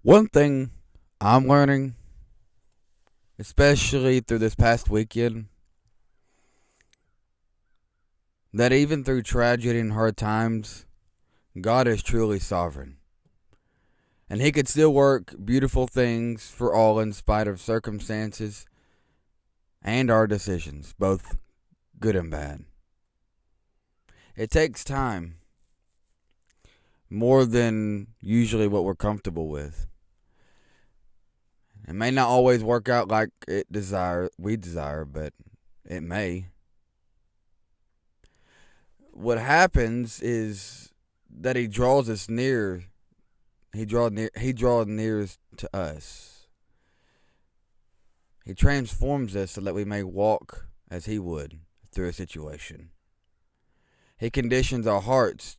One thing I'm learning, especially through this past weekend, that even through tragedy and hard times, God is truly sovereign. And He could still work beautiful things for all in spite of circumstances and our decisions, both good and bad. It takes time, more than usually what we're comfortable with. It may not always work out like we desire, but it may. What happens is that He draws us near. He draws near to us. He transforms us so that we may walk as He would through a situation. He conditions our hearts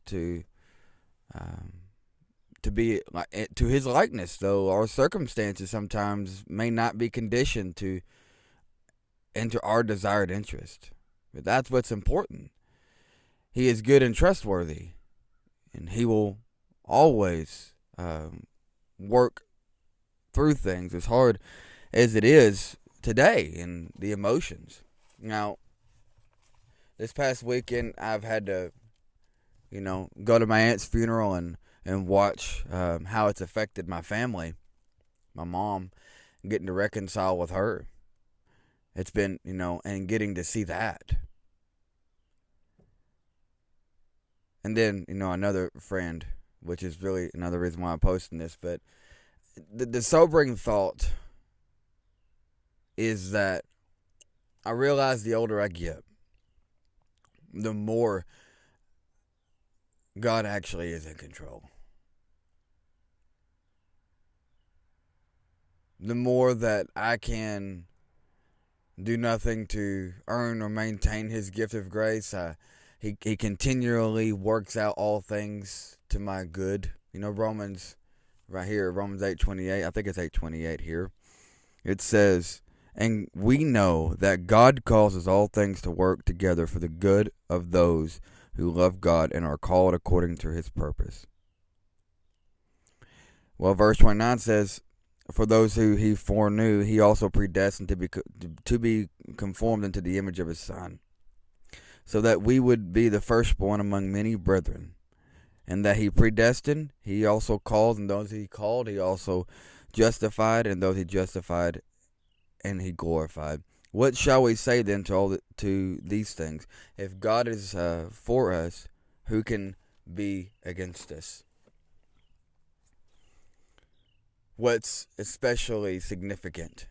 um, to be to His likeness, though our circumstances sometimes may not be conditioned to into our desired interest. But that's what's important. He is good and trustworthy, and He will always work through things as hard as it is today in the emotions. Now, this past weekend, I've had to, go to my aunt's funeral and watch how it's affected my family, my mom, getting to reconcile with her. It's been, and getting to see that. And then, another friend, which is really another reason why I'm posting this, but the sobering thought is that I realize the older I get, the more God actually is in control. The more that I can do nothing to earn or maintain His gift of grace, He continually works out all things to my good. Romans right here, Romans 8:28. I think it's 8:28 here. It says, "And we know that God causes all things to work together for the good of those who love God and are called according to His purpose." Well, verse 29 says, "For those who He foreknew, He also predestined to be conformed into the image of His Son, so that we would be the firstborn among many brethren. And that He predestined, He also called, and those He called, He also justified, and those He justified, and He glorified. What shall we say then to these things? If God is for us, who can be against us?" What's especially significant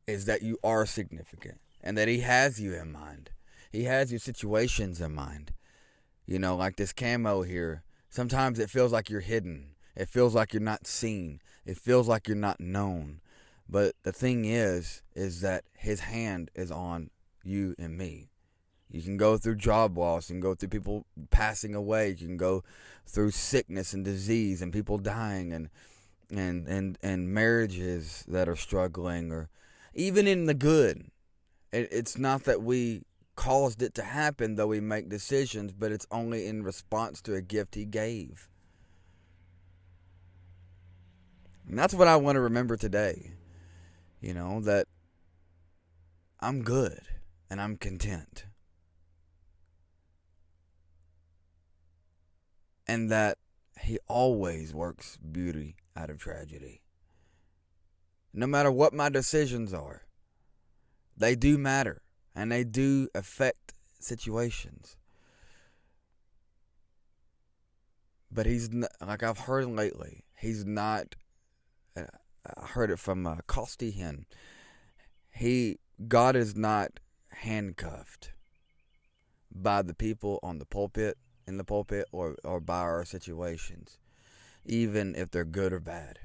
is that you are significant and that He has you in mind. He has your situations in mind. Like this camo here. Sometimes it feels like you're hidden. It feels like you're not seen. It feels like you're not known. But the thing is that His hand is on you and me. You can go through job loss and go through people passing away. You can go through sickness and disease and people dying and marriages that are struggling, or even in the good. It's not that we caused it to happen, though we make decisions, but it's only in response to a gift He gave. And that's what I want to remember today. That I'm good and I'm content. And that He always works beauty out of tragedy. No matter what my decisions are, they do matter and they do affect situations. But He's not, like I've heard lately, He's not. I heard it from Costi Hen. God is not handcuffed by the people in the pulpit, or by our situations, even if they're good or bad.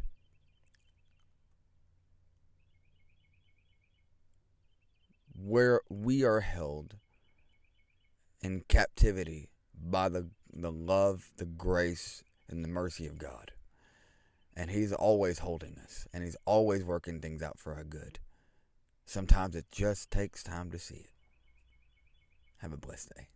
Where we are held in captivity by the love, the grace, and the mercy of God. And He's always holding us, and He's always working things out for our good. Sometimes it just takes time to see it. Have a blessed day.